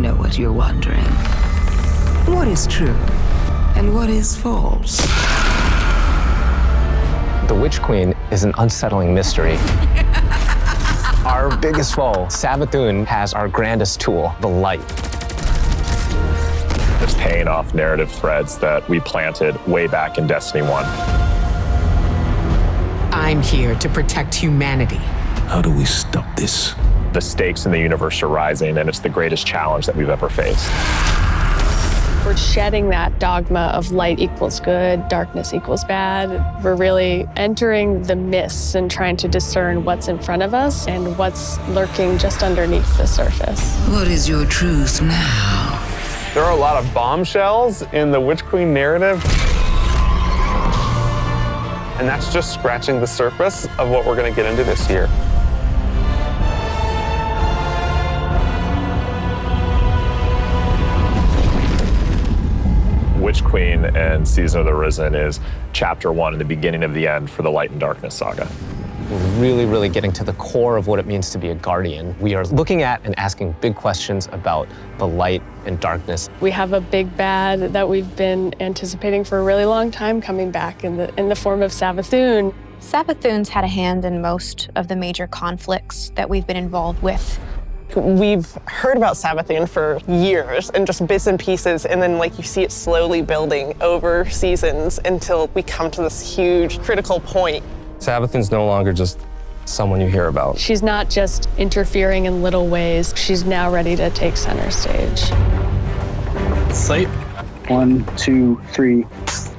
know what you're wondering. What is true and what is false? The Witch Queen is an unsettling mystery. Our biggest foe, Savathun, has our grandest tool, the light. It's paying off narrative threads that we planted way back in Destiny 1. I'm here to protect humanity. How do we stop this? The stakes in the universe are rising, and it's the greatest challenge that we've ever faced. We're shedding that dogma of light equals good, darkness equals bad. We're really entering the mists and trying to discern what's in front of us and what's lurking just underneath the surface. What is your truth now? There are a lot of bombshells in the Witch Queen narrative. And that's just scratching the surface of what we're going to get into this year. Witch Queen and Season of the Risen is chapter 1 and the beginning of the end for the Light and Darkness saga. We're really getting to the core of what it means to be a guardian. We are looking at and asking big questions about the light and darkness. We have a big bad that we've been anticipating for a really long time coming back in the form of Savathun. Savathun's had a hand in most of the major conflicts that we've been involved with. We've heard about Savathun for years and just bits and pieces, and then you see it slowly building over seasons until we come to this huge critical point. Savathun's no longer just someone you hear about. She's not just interfering in little ways. She's now ready to take center stage. Slate. 1, 2, 3.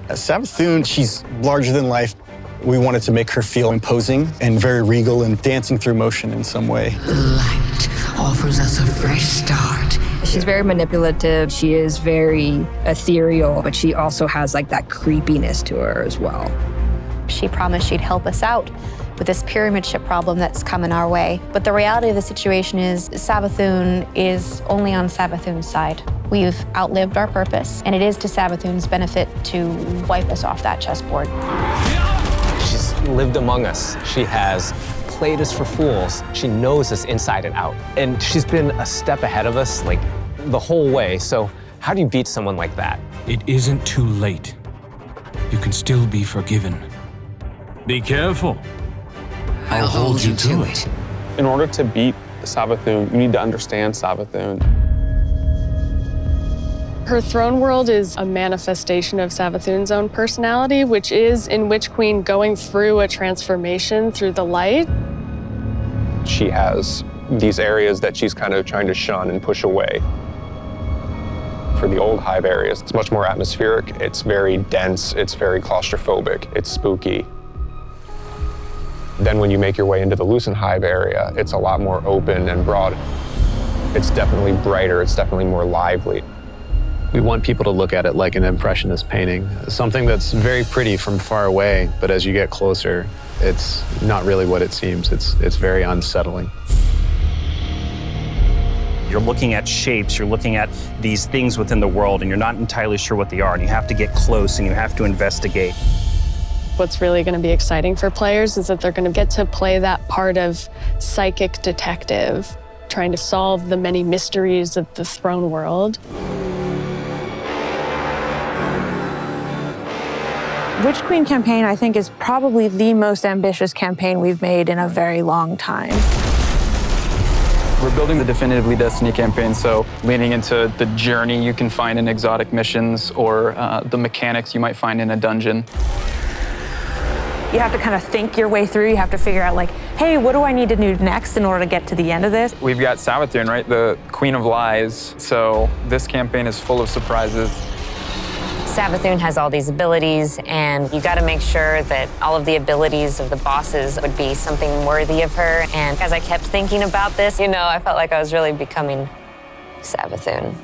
Savathun, she's larger than life. We wanted to make her feel imposing and very regal and dancing through motion in some way. Light offers us a fresh start. She's very manipulative. She is very ethereal, but she also has that creepiness to her as well. She promised she'd help us out with this pyramid ship problem that's coming our way. But the reality of the situation is Savathun is only on Savathun's side. We've outlived our purpose, and it is to Savathun's benefit to wipe us off that chessboard. She's lived among us. She has played us for fools. She knows us inside and out. And she's been a step ahead of us, the whole way. So how do you beat someone like that? It isn't too late. You can still be forgiven. Be careful. I'll hold you to it. In order to beat Savathun, you need to understand Savathun. Her throne world is a manifestation of Savathun's own personality, which is, in Witch Queen, going through a transformation through the light. She has these areas that she's kind of trying to shun and push away. For the old hive areas, it's much more atmospheric, it's very dense, it's very claustrophobic, it's spooky. Then when you make your way into the Lucent hive area, it's a lot more open and broad. It's definitely brighter, it's definitely more lively. We want people to look at it like an impressionist painting, something that's very pretty from far away, but as you get closer, it's not really what it seems. It's very unsettling. You're looking at shapes, you're looking at these things within the world, and you're not entirely sure what they are, and you have to get close and you have to investigate. What's really going to be exciting for players is that they're going to get to play that part of psychic detective, trying to solve the many mysteries of the throne world. Witch Queen campaign, I think, is probably the most ambitious campaign we've made in a very long time. We're building the Definitively Destiny campaign, so leaning into the journey you can find in exotic missions or the mechanics you might find in a dungeon. You have to kind of think your way through. You have to figure out hey, what do I need to do next in order to get to the end of this? We've got Savathun, right? The Queen of Lies. So this campaign is full of surprises. Savathun has all these abilities, and you got to make sure that all of the abilities of the bosses would be something worthy of her. And as I kept thinking about this, I felt like I was really becoming Savathun.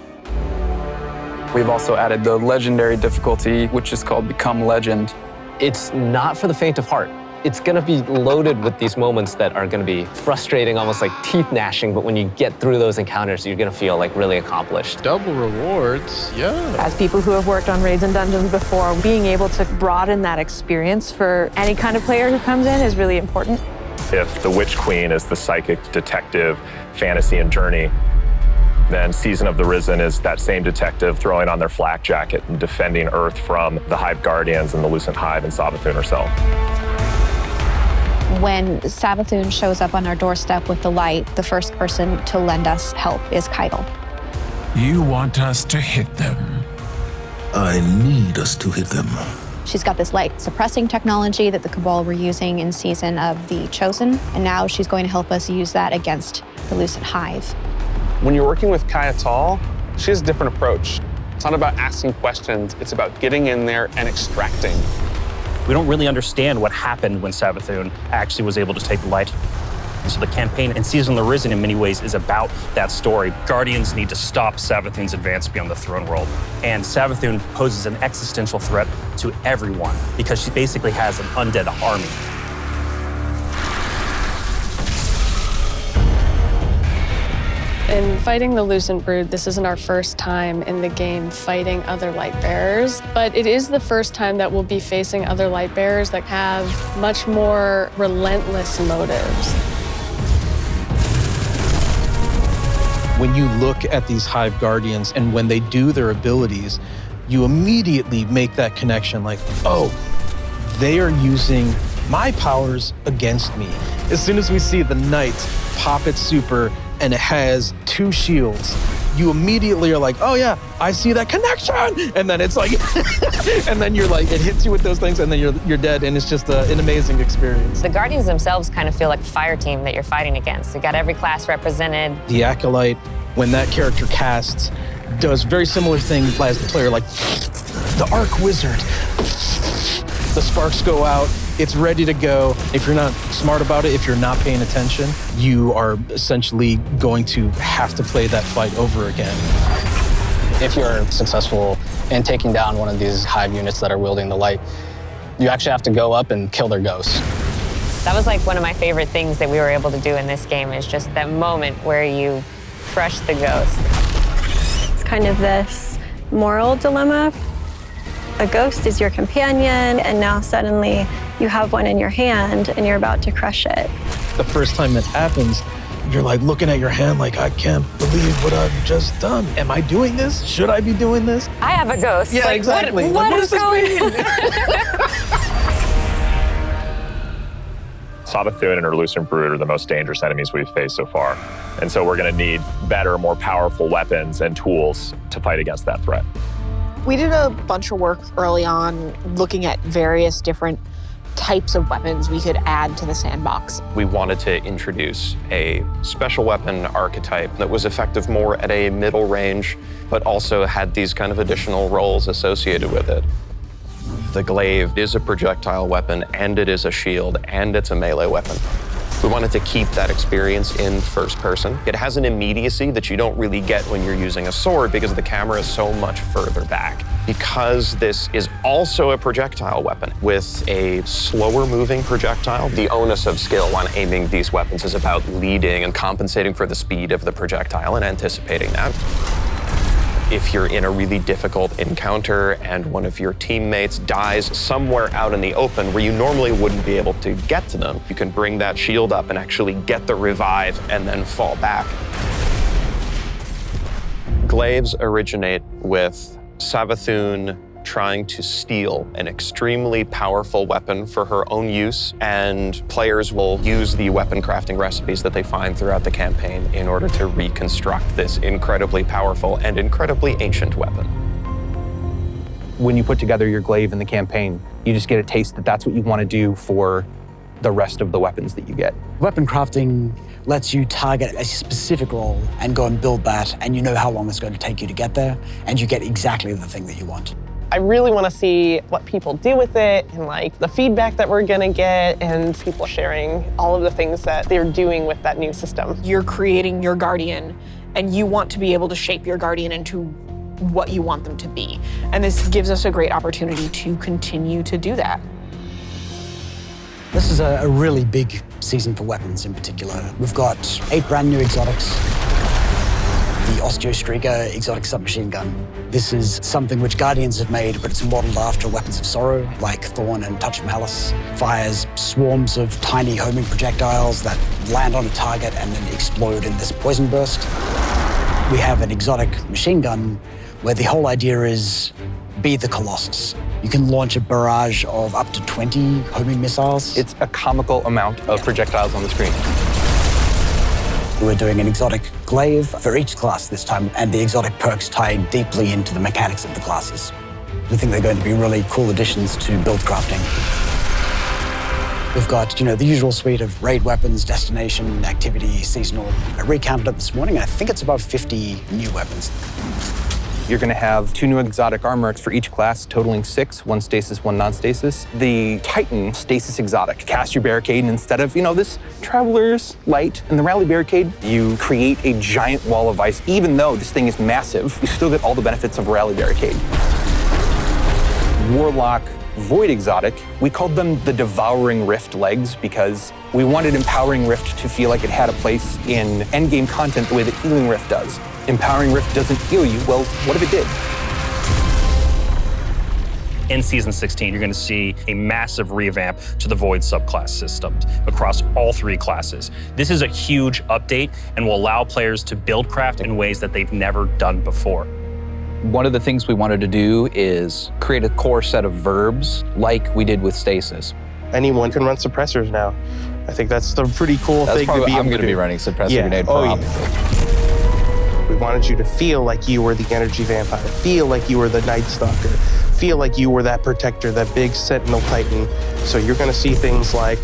We've also added the legendary difficulty, which is called Become Legend. It's not for the faint of heart. It's going to be loaded with these moments that are going to be frustrating, almost like teeth gnashing, but when you get through those encounters, you're going to feel really accomplished. Double rewards, yeah. As people who have worked on raids and dungeons before, being able to broaden that experience for any kind of player who comes in is really important. If the Witch Queen is the psychic detective fantasy and journey, Then Season of the Risen is that same detective throwing on their flak jacket and defending Earth from the Hive Guardians and the Lucent Hive and Savathun herself. When Savathun shows up on our doorstep with the light, the first person to lend us help is Keitel. You want us to hit them? I need us to hit them. She's got this light suppressing technology that the Cabal were using in Season of the Chosen, and now she's going to help us use that against the Lucent Hive. When you're working with Keitel, she has a different approach. It's not about asking questions, it's about getting in there and extracting. We don't really understand what happened when Savathun actually was able to take the light. And so the campaign in Season of the Risen in many ways is about that story. Guardians need to stop Savathun's advance beyond the throne world. And Savathun poses an existential threat to everyone because she basically has an undead army. In fighting the Lucent Brood, this isn't our first time in the game fighting other Lightbearers, but it is the first time that we'll be facing other Lightbearers that have much more relentless motives. When you look at these Hive Guardians and when they do their abilities, you immediately make that connection like, oh, they are using my powers against me. As soon as we see the Knight pop its super and it has 2 shields, you immediately are like, oh yeah, I see that connection. And then it's like, and then you're like, it hits you with those things and then you're dead. And it's just an amazing experience. The Guardians themselves kind of feel like a fire team that you're fighting against. You got every class represented. The Acolyte, when that character casts, does very similar thing as the player, like the Arc Wizard. The sparks go out, it's ready to go. If you're not smart about it, if you're not paying attention, you are essentially going to have to play that fight over again. If you're successful in taking down one of these Hive units that are wielding the light, you actually have to go up and kill their ghosts. That was like one of my favorite things that we were able to do in this game, is just that moment where you crush the ghost. It's kind of this moral dilemma. A ghost is your companion, and now suddenly you have one in your hand and you're about to crush it. The first time it happens, you're like looking at your hand like, I can't believe what I've just done. Am I doing this? Should I be doing this? I have a ghost. Yeah, like, exactly. What does this mean? Savathun and her Lucent Brood are the most dangerous enemies we've faced so far. And so we're going to need better, more powerful weapons and tools to fight against that threat. We did a bunch of work early on looking at various different types of weapons we could add to the sandbox. We wanted to introduce a special weapon archetype that was effective more at a middle range, but also had these kind of additional roles associated with it. The Glaive is a projectile weapon, and it is a shield, and it's a melee weapon. We wanted to keep that experience in first person. It has an immediacy that you don't really get when you're using a sword because the camera is so much further back. Because this is also a projectile weapon with a slower moving projectile, the onus of skill on aiming these weapons is about leading and compensating for the speed of the projectile and anticipating that. If you're in a really difficult encounter and one of your teammates dies somewhere out in the open where you normally wouldn't be able to get to them, you can bring that shield up and actually get the revive and then fall back. Glaives originate with Savathun trying to steal an extremely powerful weapon for her own use, and players will use the weapon crafting recipes that they find throughout the campaign in order to reconstruct this incredibly powerful and incredibly ancient weapon. When you put together your Glaive in the campaign, you just get a taste that that's what you want to do for the rest of the weapons that you get. Weapon crafting lets you target a specific role and go and build that, and you know how long it's going to take you to get there, and you get exactly the thing that you want. I really want to see what people do with it and like the feedback that we're going to get and people sharing all of the things that they're doing with that new system. You're creating your Guardian and you want to be able to shape your Guardian into what you want them to be. And this gives us a great opportunity to continue to do that. This is a really big season for weapons in particular. We've got 8 brand new exotics. The Osteo Streaker exotic submachine gun. This is something which Guardians have made, but it's modeled after weapons of sorrow, like Thorn and Touch of Malice. Fires swarms of tiny homing projectiles that land on a target and then explode in this poison burst. We have an exotic machine gun where the whole idea is be the Colossus. You can launch a barrage of up to 20 homing missiles. It's a comical amount of projectiles on the screen. We're doing an exotic Glaive for each class this time, and the exotic perks tie deeply into the mechanics of the classes. We think they're going to be really cool additions to build crafting. We've got, the usual suite of raid weapons, destination, activity, seasonal. I recounted it this morning, and I think it's about 50 new weapons. You're going to have 2 new exotic armors for each class, totaling 6, 1 stasis, 1 non-stasis. The Titan stasis exotic. Cast your barricade, and instead of, this Traveler's Light and the Rally Barricade, you create a giant wall of ice. Even though this thing is massive, you still get all the benefits of a Rally Barricade. Warlock Void exotic, we called them the Devouring Rift legs because we wanted Empowering Rift to feel like it had a place in endgame content the way that Healing Rift does. Empowering Rift doesn't heal you, well, what if it did? In Season 16, you're going to see a massive revamp to the Void subclass system across all 3 classes. This is a huge update and will allow players to build craft in ways that they've never done before. One of the things we wanted to do is create a core set of verbs like we did with stasis. Anyone can run suppressors now. I think that's the pretty cool thing to be able to do. I'm going to be running suppressor grenade probably. We wanted you to feel like you were the energy vampire, feel like you were the Night Stalker, feel like you were that protector, that big Sentinel Titan. So you're going to see things like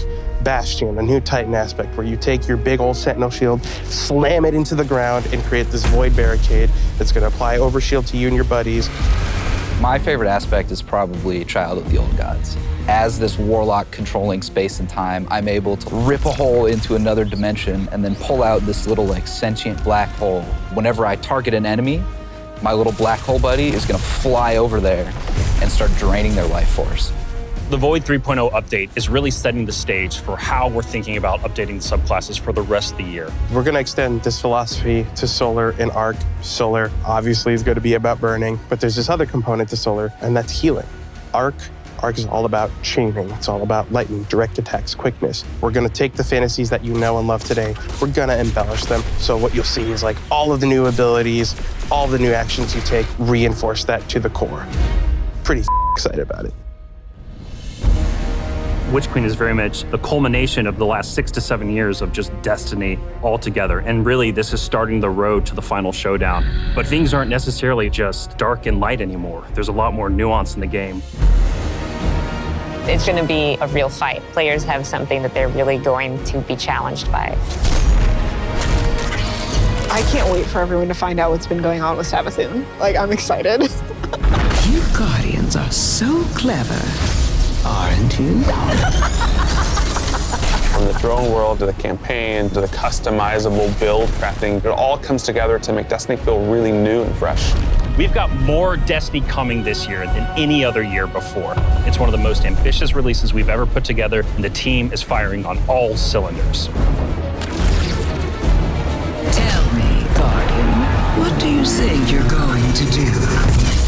Bastion, a new Titan aspect, where you take your big old Sentinel shield, slam it into the ground, and create this Void barricade that's going to apply overshield to you and your buddies. My favorite aspect is probably Child of the Old Gods. As this warlock controlling space and time, I'm able to rip a hole into another dimension and then pull out this little sentient black hole. Whenever I target an enemy, my little black hole buddy is going to fly over there and start draining their life force. The Void 3.0 update is really setting the stage for how we're thinking about updating the subclasses for the rest of the year. We're going to extend this philosophy to Solar and Arc. Solar obviously is going to be about burning, but there's this other component to Solar, and that's healing. Arc is all about chaining. It's all about lightning, direct attacks, quickness. We're going to take the fantasies that you know and love today. We're going to embellish them. So what you'll see is all of the new abilities, all the new actions you take, reinforce that to the core. Pretty excited about it. Witch Queen is very much the culmination of the last 6 to 7 years of just Destiny all together. And really, this is starting the road to the final showdown. But things aren't necessarily just dark and light anymore. There's a lot more nuance in the game. It's going to be a real fight. Players have something that they're really going to be challenged by. I can't wait for everyone to find out what's been going on with Savathûn. I'm excited. You Guardians are so clever, aren't you? From the drone world to the campaign to the customizable build crafting, it all comes together to make Destiny feel really new and fresh. We've got more Destiny coming this year than any other year before. It's one of the most ambitious releases we've ever put together, and the team is firing on all cylinders. Tell me, Guardian, what do you think you're going to do?